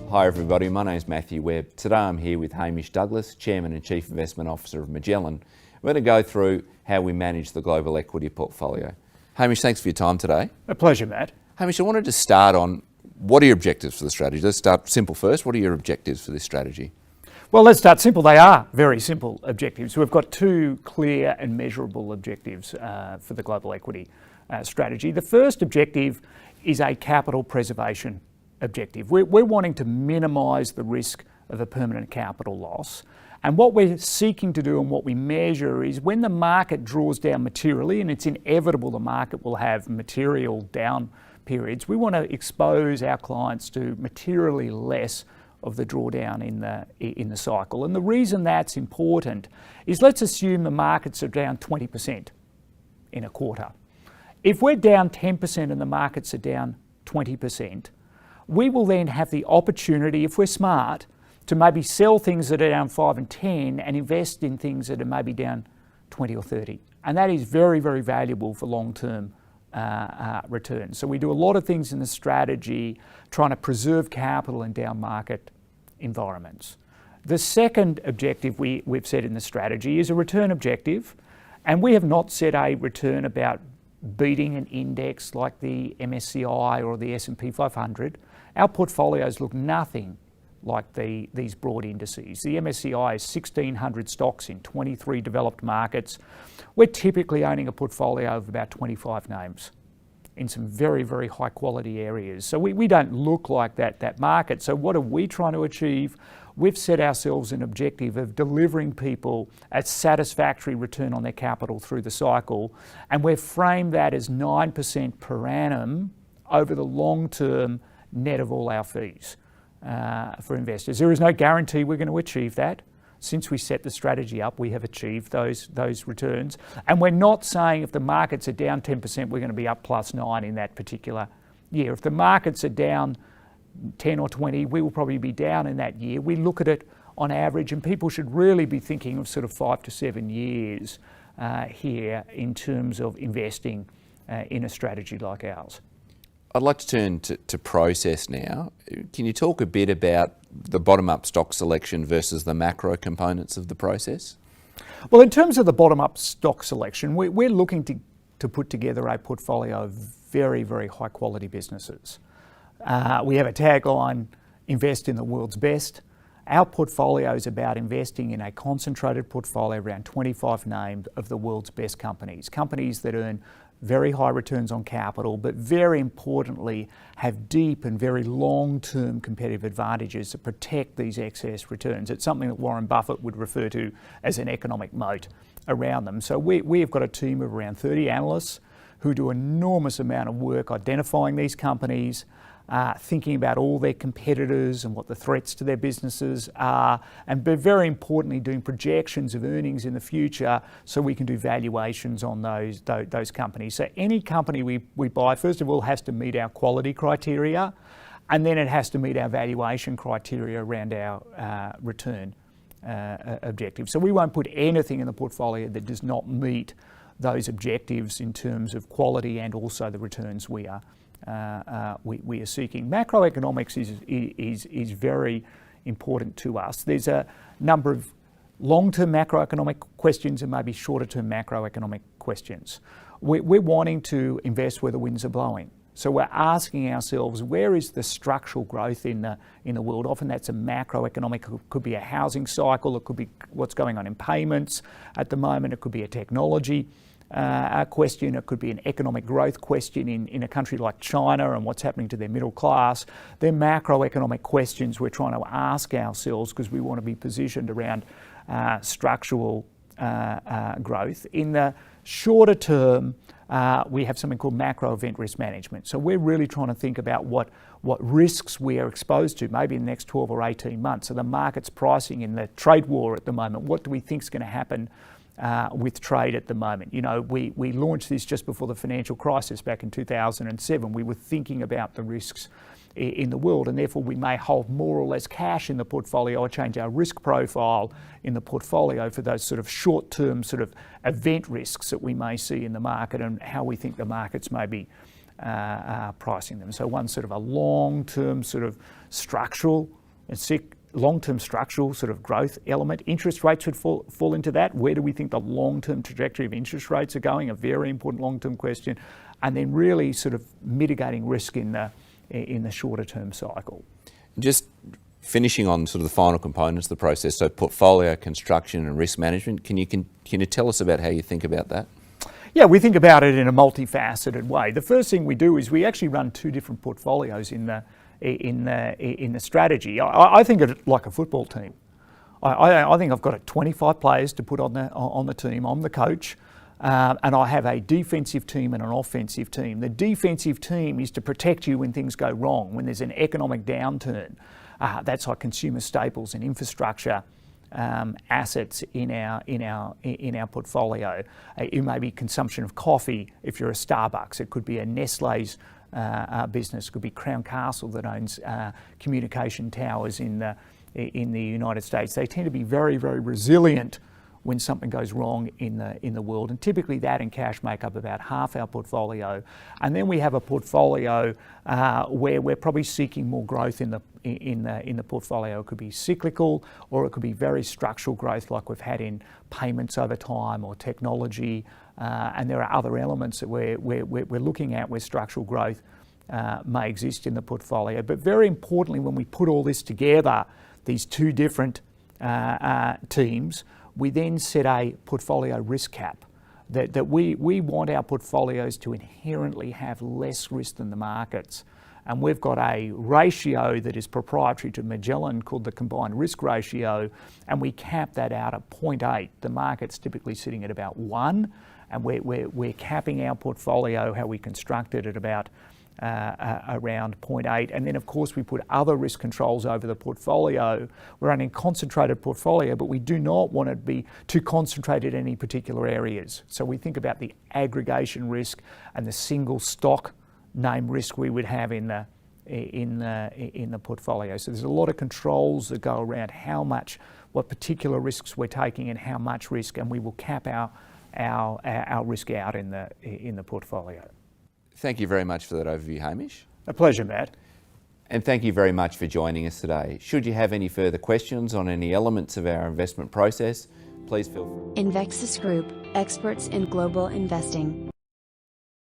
Hi everybody, my name is Matthew Webb. Today I'm here with Hemish Douglas, Chairman and Chief Investment Officer of Magellan. We're going to go through how we manage the global equity portfolio. Hamish, thanks for your time today. A pleasure, Matt. Hamish, I wanted to start on what are your objectives for the strategy? Let's start simple first. What are your objectives for this strategy? Well, let's start simple. They are very simple objectives. We've got two clear and measurable objectives for the global equity strategy. The first objective is a capital preservation objective. We're wanting to minimise the risk of a permanent capital loss. And what we're seeking to do and what we measure is when the market draws down materially, and it's inevitable the market will have material down periods, we want to expose our clients to materially less of the drawdown in the cycle. And the reason that's important is, let's assume the markets are down 20% in a quarter. If we're down 10% and the markets are down 20%, we will then have the opportunity, if we're smart, to maybe sell things that are down 5 and 10 and invest in things that are maybe down 20 or 30. And that is very, very valuable for long-term returns. So we do a lot of things in the strategy trying to preserve capital in down market environments. The second objective we've set in the strategy is a return objective, and we have not set a return about beating an index like the MSCI or the S&P 500. Our portfolios look nothing like these broad indices. The MSCI is 1,600 stocks in 23 developed markets. We're typically owning a portfolio of about 25 names in some very, very high quality areas. So we don't look like that market. So what are we trying to achieve? We've set ourselves an objective of delivering people a satisfactory return on their capital through the cycle, and we've framed that as 9% per annum over the long term net of all our fees for investors. There is no guarantee we're going to achieve that. Since we set the strategy up, we have achieved those returns. And we're not saying if the markets are down 10%, we're going to be up +9 in that particular year. If the markets are down 10 or 20, we will probably be down in that year. We look at it on average, and people should really be thinking of sort of 5 to 7 years here in terms of investing in a strategy like ours. I'd like to turn to process now. Can you talk a bit about the bottom-up stock selection versus the macro components of the process? Well, in terms of the bottom-up stock selection, we're looking to put together a portfolio of very, very high-quality businesses. We have a tagline, invest in the world's best. Our portfolio is about investing in a concentrated portfolio around 25 names of the world's best companies that earn very high returns on capital, but very importantly have deep and very long-term competitive advantages that protect these excess returns. It's something that Warren Buffett would refer to as an economic moat around them. So we've got a team of around 30 analysts who do an enormous amount of work identifying these companies, thinking about all their competitors and what the threats to their businesses are, and but very importantly doing projections of earnings in the future so we can do valuations on those companies. So any company we buy, first of all, has to meet our quality criteria, and then it has to meet our valuation criteria around our return objectives. So we won't put anything in the portfolio that does not meet those objectives in terms of quality and also the returns we are seeking. Macroeconomics is very important to us. There's a number of long-term macroeconomic questions and maybe shorter-term macroeconomic questions. We're wanting to invest where the winds are blowing. So we're asking ourselves, where is the structural growth in the world? Often that's a macroeconomic, it could be a housing cycle, it could be what's going on in payments at the moment, it could be a technology question, it could be an economic growth question in a country like China and what's happening to their middle class. They're macroeconomic questions we're trying to ask ourselves because we want to be positioned around structural growth. In the shorter term, we have something called macro event risk management. So we're really trying to think about what risks we are exposed to maybe in the next 12 or 18 months. So the market's pricing in the trade war at the moment. What do we think is going to happen with trade at the moment? You know, we launched this just before the financial crisis back in 2007. We were thinking about the risks in the world, and therefore we may hold more or less cash in the portfolio or change our risk profile in the portfolio for those sort of short-term sort of event risks that we may see in the market and how we think the markets may be pricing them. So one's sort of a long-term sort of structural long-term structural sort of growth element. Interest rates would fall into that. Where do we think the long-term trajectory of interest rates are going? A very important long-term question. And then really sort of mitigating risk in the shorter-term cycle. Just finishing on sort of the final components of the process, so portfolio construction and risk management. Can you tell us about how you think about that? Yeah, we think about it in a multifaceted way. The first thing we do is we actually run two different portfolios in the strategy. I think of it like a football team. I think I've got 25 players to put on the team. I'm the coach, and I have a defensive team and an offensive team. The defensive team is to protect you when things go wrong, when there's an economic downturn. That's like consumer staples and infrastructure assets in our portfolio. It may be consumption of coffee if you're a Starbucks. It could be a Nestle's business. It could be Crown Castle that owns communication towers in the United States. They tend to be very, very resilient when something goes wrong in the world, and typically that and cash make up about half our portfolio. And then we have a portfolio where we're probably seeking more growth in the portfolio. It could be cyclical, or it could be very structural growth, like we've had in payments over time or technology. And there are other elements that we're looking at where structural growth may exist in the portfolio. But very importantly, when we put all this together, these two different teams, we then set a portfolio risk cap that we want our portfolios to inherently have less risk than the markets. And we've got a ratio that is proprietary to Magellan called the combined risk ratio, and we cap that out at 0.8. The market's typically sitting at about 1, and we're capping our portfolio, how we construct it, at about around 0.8. And then of course we put other risk controls over the portfolio. We're running a concentrated portfolio, but we do not want it to be too concentrated in any particular areas. So we think about the aggregation risk and the single stock name risk we would have in the portfolio. So there's a lot of controls that go around what particular risks we're taking and how much risk, and we will cap our risk out in the portfolio. Thank you very much for that overview, Hamish. A pleasure, Matt. And thank you very much for joining us today. Should you have any further questions on any elements of our investment process, please feel free. InvexusGroup, experts in global investing.